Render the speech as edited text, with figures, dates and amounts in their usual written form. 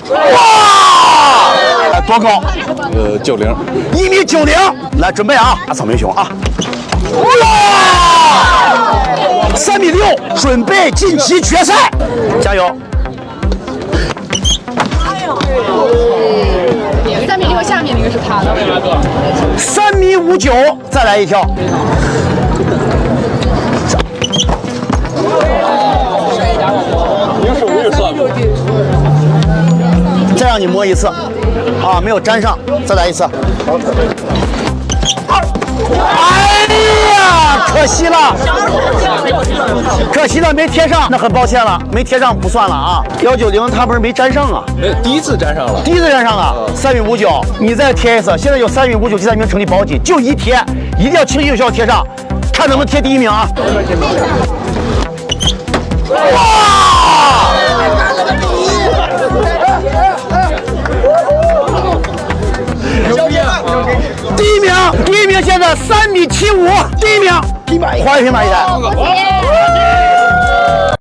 哇！多高？90。1.90米。来，准备啊，大草莓熊啊！哇！3.6米，准备晋级决赛，加油！ 3.6米，下面那个是他的。3.59米，再来一跳。再让你摸一次，啊，没有粘上，再来一次。哎呀，可惜了，可惜了，没贴上，那很抱歉了，没贴上不算了啊。190它不是没粘上啊？第一次粘上了，第一次粘上了，3.59米，你再贴一次，现在有3.59米第3名成绩保级，就一贴，一定要轻易有效贴上，看能不能贴第1名啊！哇！第1名，现在3.75米，第1名，华为平板一台。